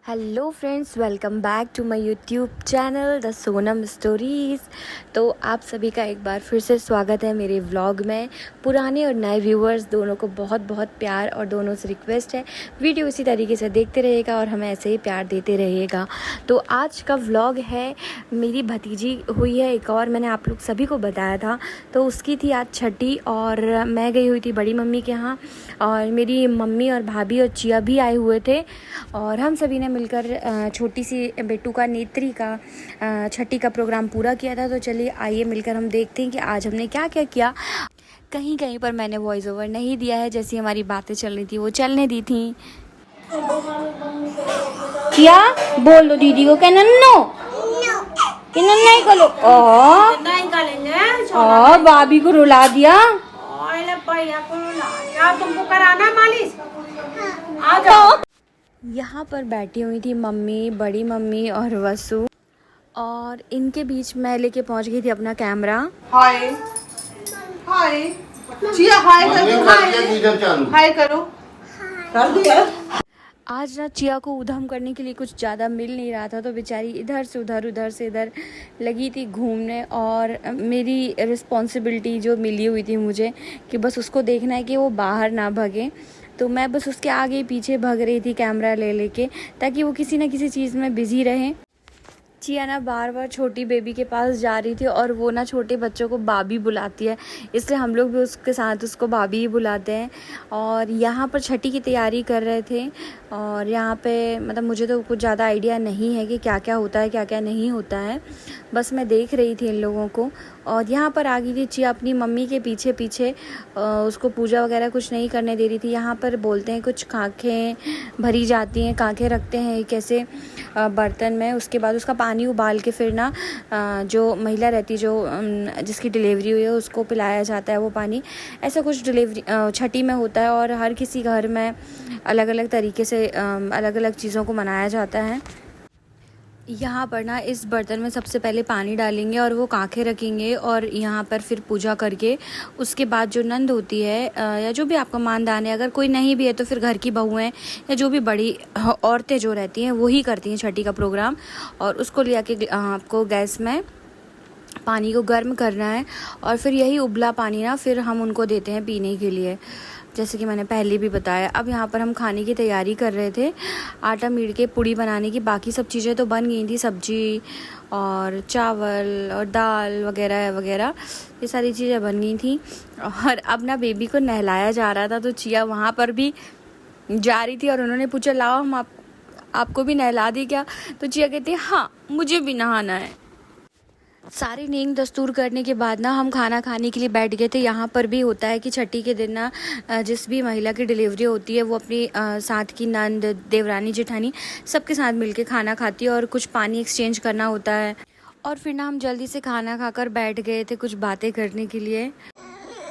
Hello friends, welcome back to my YouTube channel the Sonam stories. तो आप सभी का एक बार फिर से स्वागत है मेरे व्लॉग में। पुराने और नए व्यूअर्स दोनों को बहुत बहुत प्यार और दोनों से रिक्वेस्ट है वीडियो इसी तरीके से देखते रहिएगा और हमें ऐसे ही प्यार देते रहिएगा। तो आज का व्लॉग है, मेरी भतीजी हुई है एक और, मैंने आप लोग सभी को बताया था। तो उसकी थी आज छठी और मैं गई हुई थी बड़ी मम्मी के यहाँ और मेरी मम्मी और भाभी और चिया भी आए हुए थे और हम सभी ने मिलकर छोटी सी बेटू का नेत्री का छठी का प्रोग्राम पूरा किया था। तो चलिए आइए मिलकर हम देखते हैं कि आज हमने क्या क्या किया। कहीं कहीं पर मैंने वॉइस ओवर नहीं दिया है, जैसी हमारी बातें चल रही थी वो चलने दी थी। क्या बोल दो दीदी को, क्या नन्नो कि नहीं करो ओ भाभी को रुला दिया। तुमको कराना मालिश। यहाँ पर बैठी हुई थी मम्मी, बड़ी मम्मी और वसु, और इनके बीच मैं लेके पहुँच गई थी अपना कैमरा। हाय हाय चिया, हाय करो, हाय करो, कर दिया। आज ना चिया को उधम करने के लिए कुछ ज़्यादा मिल नहीं रहा था, तो बेचारी इधर से उधर लगी थी घूमने। और मेरी रिस्पॉन्सिबिलिटी जो मिली हुई थी मुझे कि बस उसको देखना है कि वो बाहर ना भागे, तो मैं बस उसके आगे पीछे भाग रही थी कैमरा ले लेके, ताकि वो किसी ना किसी चीज़ में बिज़ी रहे। चिया ना बार बार छोटी बेबी के पास जा रही थी और वो ना छोटे बच्चों को बाबी बुलाती है, इसलिए हम लोग भी उसके साथ उसको बाबी ही बुलाते हैं। और यहाँ पर छठी की तैयारी कर रहे थे और यहाँ पे मतलब मुझे तो कुछ ज़्यादा आइडिया नहीं है कि क्या क्या होता है क्या क्या नहीं होता है, बस मैं देख रही थी इन लोगों को। और यहाँ पर आ गई थी चिया अपनी मम्मी के पीछे पीछे, उसको पूजा वगैरह कुछ नहीं करने दे रही थी। यहाँ पर बोलते हैं कुछ कांखें भरी जाती हैं, कांखें रखते हैं कैसे बर्तन में, उसके बाद उसका पानी उबाल के फिर ना जो महिला रहती जो जिसकी डिलीवरी हुई है उसको पिलाया जाता है वो पानी। ऐसा कुछ डिलीवरी छठी में होता है और हर किसी घर में अलग अलग तरीके से अलग अलग चीज़ों को मनाया जाता है। यहाँ पर ना इस बर्तन में सबसे पहले पानी डालेंगे और वो कांखें रखेंगे और यहाँ पर फिर पूजा करके उसके बाद जो नंद होती है या जो भी आपका मानदान है, अगर कोई नहीं भी है तो फिर घर की बहुएं या जो भी बड़ी औरतें जो रहती हैं वही करती हैं छठी का प्रोग्राम। और उसको ले आके आपको गैस में पानी को गर्म करना है और फिर यही उबला पानी ना फिर हम उनको देते हैं पीने के लिए, जैसे कि मैंने पहले भी बताया। अब यहाँ पर हम खाने की तैयारी कर रहे थे, आटा मीड़ के पूड़ी बनाने की। बाकी सब चीज़ें तो बन गई थी, सब्जी और चावल और दाल वगैरह वगैरह ये सारी चीज़ें बन गई थी। और अब ना बेबी को नहलाया जा रहा था, तो चिया वहाँ पर भी जा रही थी और उन्होंने पूछा लाओ हम आपको भी नहला दी क्या। तो चिया कहती है हाँ मुझे भी नहाना है। सारी नींद दस्तूर करने के बाद ना हम खाना खाने के लिए बैठ गए थे। यहाँ पर भी होता है कि छठी के दिन ना जिस भी महिला की डिलीवरी होती है वो अपनी साथ की नंद, देवरानी, जेठानी सबके साथ मिलके खाना खाती है और कुछ पानी एक्सचेंज करना होता है। और फिर ना हम जल्दी से खाना खाकर बैठ गए थे कुछ बातें करने के लिए।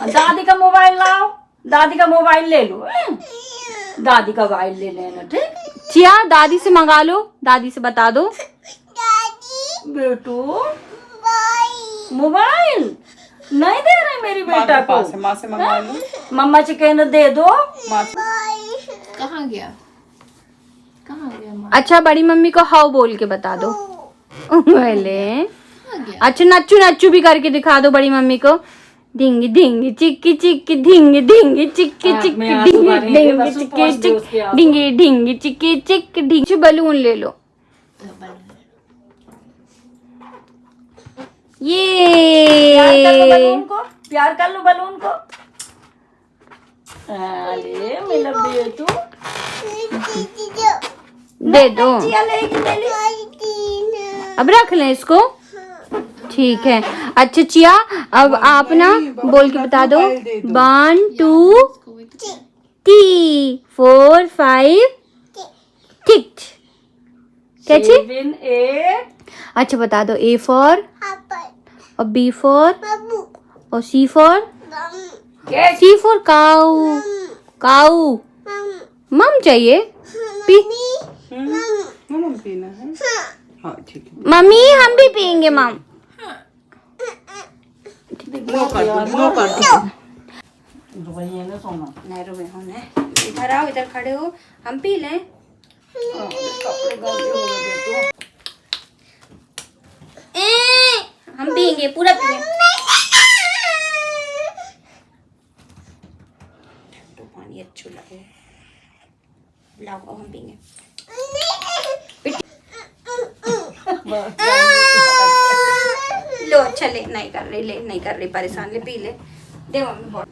दादी का मोबाइल लाओ, दादी का मोबाइल ले लो, दादी का मोबाइल ले लेना। ठीक चिया दादी से मंगा लो, दादी से बता दो। बेटू मोबाइल नहीं दे रहे मेरी बेटा को, माँ से मंगा लो। मम्मा से कहना दे दो। कहाँ गया अच्छा बड़ी मम्मी को हाउ बोल के बता दो पहले। अच्छा नच्चू नच्चू भी करके दिखा दो बड़ी मम्मी को। ढिंगी ढिंगी चिक्की चिक्की ढिंगी ढिंगी चिक्की चिक्की ढिंगी ढिंगी चिक्की चिक्की ढिंगी ढिंगी चिक्की चिक्की ढिंगी। बलून ले लो। ये प्यार कर लो बलून को। अरे मेरा बेटू दे दो, ले अब रख लें इसको। ठीक है। अच्छा चिया अब आप ना बोल के बता दो 1 2 3 4 5 ठीक कैची। 7 8। अच्छा बता दो A फॉर और B फॉर और C फॉर काऊ। काऊ मम चाहिए पी पीना है। हाँ ठीक है मम्मी हम भी पियेंगे मम। इधर आओ, इधर खड़े हो, हम पी लें। कपड़े हम पियेंगे, पूरा पियेंगे। तो पानी अच्छा लगे, लाओ अब हम पियेंगे। लो अच्छा, ले नहीं कर रही परेशान, ले पी ले, दे मम्मी।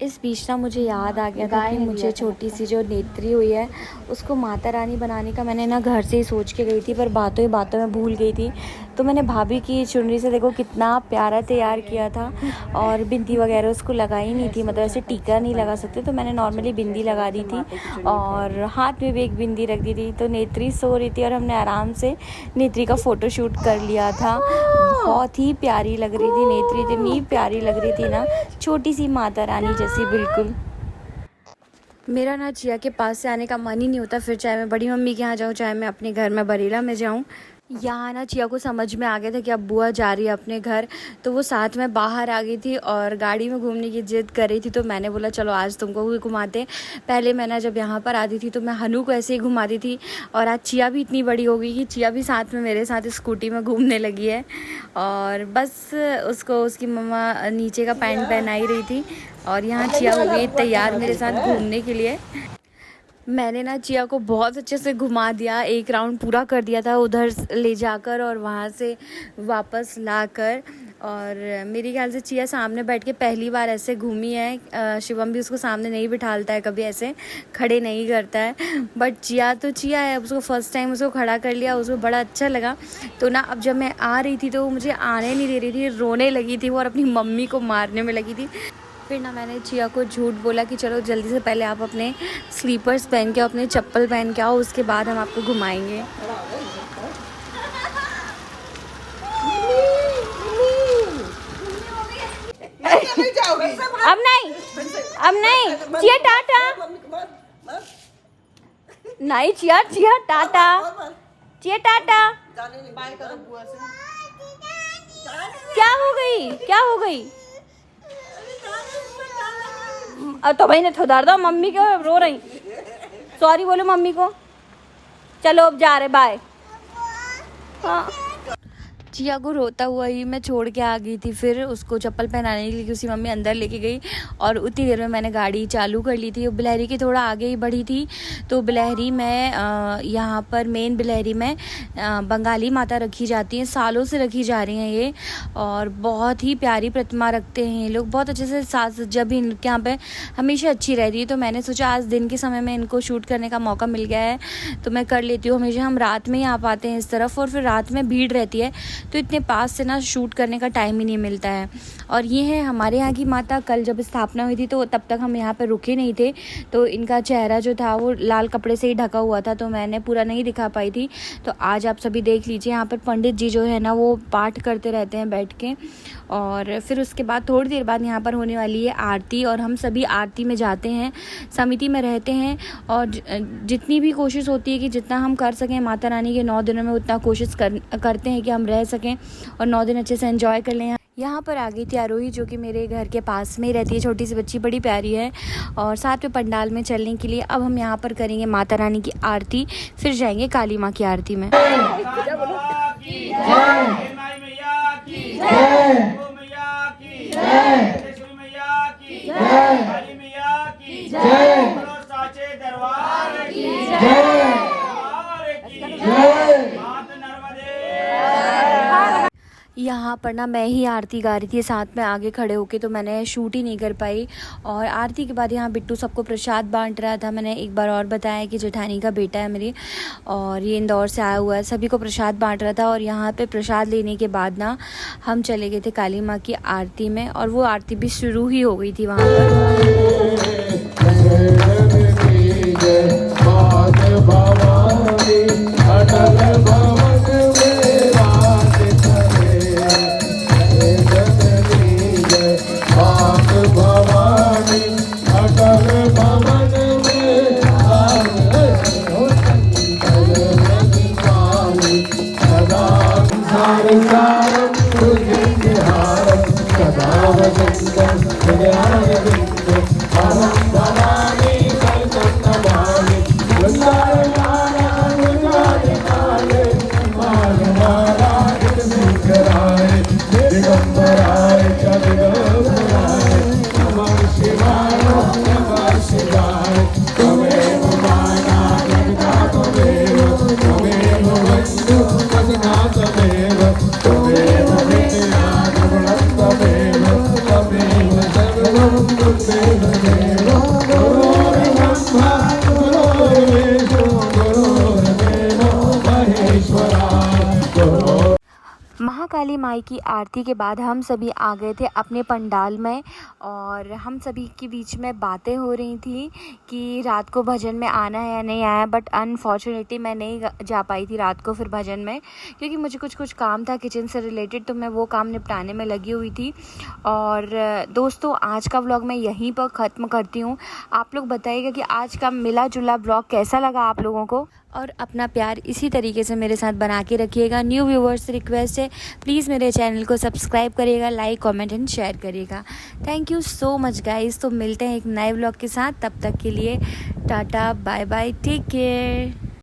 इस बीच ना मुझे याद आ गया था कि मुझे छोटी सी जो नेत्री हुई है उसको माता रानी बनाने का मैंने ना घर से ही सोच के गई थी, पर बातों ही बातों में भूल गई थी। तो मैंने भाभी की चुनरी से देखो कितना प्यारा तैयार किया था, और बिंदी वगैरह उसको लगाई नहीं थी, मतलब ऐसे टीका नहीं लगा सकते, तो मैंने नॉर्मली बिंदी लगा दी थी और हाथ में भी एक बिंदी रख दी थी। तो नेत्री सो रही थी और हमने आराम से नेत्री का फ़ोटो शूट कर लिया था। बहुत ही प्यारी लग रही थी नेत्री, इतनी प्यारी लग रही थी ना, छोटी सी माता रानी जैसी बिल्कुल। मेरा ना चिया के पास से आने का मन ही नहीं होता, फिर चाहे मैं बड़ी मम्मी के यहाँ जाऊँ, चाहे मैं अपने घर में बरेला में जाऊँ। यहाँ ना चिया को समझ में आ गया था कि अब बुआ जा रही है अपने घर, तो वो साथ में बाहर आ गई थी और गाड़ी में घूमने की जिद कर रही थी। तो मैंने बोला चलो आज तुमको भी घुमाते। पहले मैं ना जब यहाँ पर आती थी तो मैं हनु को ऐसे ही घुमाती थी, और आज चिया भी इतनी बड़ी हो गई कि चिया भी साथ में मेरे साथ स्कूटी में घूमने लगी है। और बस उसको उसकी मम्मा नीचे का पैंट पहनाई रही थी, और यहाँ चिया हो गई तैयार मेरे साथ घूमने के लिए। मैंने ना चिया को बहुत अच्छे से घुमा दिया, एक राउंड पूरा कर दिया था उधर ले जाकर और वहाँ से वापस लाकर। और मेरे ख्याल से चिया सामने बैठ के पहली बार ऐसे घूमी है। शिवम भी उसको सामने नहीं बिठालता है, कभी ऐसे खड़े नहीं करता है, बट चिया तो चिया है, उसको फर्स्ट टाइम उसको खड़ा कर लिया, उसको बड़ा अच्छा लगा। तो ना अब जब मैं आ रही थी तो वो मुझे आने नहीं दे रही थी, रोने लगी थी वो और अपनी मम्मी को मारने में लगी थी। फिर ना मैंने चिया को झूठ बोला कि चलो जल्दी से पहले आप अपने स्लीपर्स पहन के आओ, अपने चप्पल पहन के आओ, उसके बाद हम आपको घुमाएंगे। अब नहीं चिया टाटा, नहीं चिया टाटा, चिया टाटा। क्या हो गई? तो भाई ने थोड़ा दो, मम्मी क्यों रो रही? सॉरी बोलो मम्मी को। चलो अब जा रहे, बाय। हाँ, चिया को रोता हुआ ही मैं छोड़ के आ गई थी। फिर उसको चप्पल पहनाने के लिए उसकी मम्मी अंदर लेके गई और उतनी देर में मैंने गाड़ी चालू कर ली थी। बिलहरी की थोड़ा आगे ही बढ़ी थी, तो बिलहरी में यहाँ पर मेन बिलहरी में बंगाली माता रखी जाती हैं, सालों से रखी जा रही हैं ये, और बहुत ही प्यारी प्रतिमा रखते हैं ये लोग, बहुत अच्छे से साज सज्जा भी इनके यहाँ पे हमेशा अच्छी रहती है। तो मैंने सोचा आज दिन के समय में इनको शूट करने का मौका मिल गया है तो मैं कर लेती हूँ। हमेशा हम रात में ही आ पाते हैं इस तरफ, और फिर रात में भीड़ रहती है तो इतने पास से ना शूट करने का टाइम ही नहीं मिलता है। और ये है हमारे यहाँ की माता। कल जब स्थापना हुई थी तो तब तक हम यहाँ पर रुके नहीं थे, तो इनका चेहरा जो था वो लाल कपड़े से ही ढका हुआ था, तो मैंने पूरा नहीं दिखा पाई थी। तो आज आप सभी देख लीजिए, यहाँ पर पंडित जी जो है ना वो पाठ करते रहते हैं बैठ के, और फिर उसके बाद थोड़ी देर बाद यहाँ पर होने वाली है आरती, और हम सभी आरती में जाते हैं, समिति में रहते हैं, और जितनी भी कोशिश होती है कि जितना हम कर सकें माता रानी के 9 दिनों में उतना कोशिश करते हैं कि हम रह सकें और 9 दिन अच्छे से एंजॉय कर लें। यहाँ पर आ गई थी आरोही, जो कि मेरे घर के पास में ही रहती है, छोटी सी बच्ची, बड़ी प्यारी है, और साथ में पंडाल में चलने के लिए। अब हम यहाँ पर करेंगे माता रानी की आरती, फिर जाएंगे काली माँ की आरती में। यहाँ पर ना मैं ही आरती गा रही थी साथ में आगे खड़े होके, तो मैंने शूट ही नहीं कर पाई। और आरती के बाद यहाँ बिट्टू सबको प्रसाद बांट रहा था। मैंने एक बार और बताया कि जेठानी का बेटा है मेरी, और ये इंदौर से आया हुआ है, सभी को प्रसाद बांट रहा था। और यहाँ पे प्रसाद लेने के बाद ना हम चले गए थे काली माँ की आरती में, और वो आरती भी शुरू ही हो गई थी वहाँ पर। महाकाली माई की आरती के बाद हम सभी आ गए थे अपने पंडाल में और हम सभी के बीच में बातें हो रही थी कि रात को भजन में आना है या नहीं आया, बट अनफॉर्चुनेटली मैं नहीं जा पाई थी रात को फिर भजन में, क्योंकि मुझे कुछ काम था किचन से रिलेटेड, तो मैं वो काम निपटाने में लगी हुई थी। और दोस्तों आज का व्लॉग मैं यहीं पर ख़त्म करती हूँ। आप लोग बताइएगा कि आज का मिला जुला व्लॉग कैसा लगा आप लोगों को, और अपना प्यार इसी तरीके से मेरे साथ बना के रखिएगा। न्यू व्यूवर्स से रिक्वेस्ट है, प्लीज़ मेरे चैनल को सब्सक्राइब करिएगा, लाइक कमेंट एंड शेयर करिएगा। Thank you so much guys. तो मिलते हैं एक नए व्लॉग के साथ, तब तक के लिए tata bye bye, take care.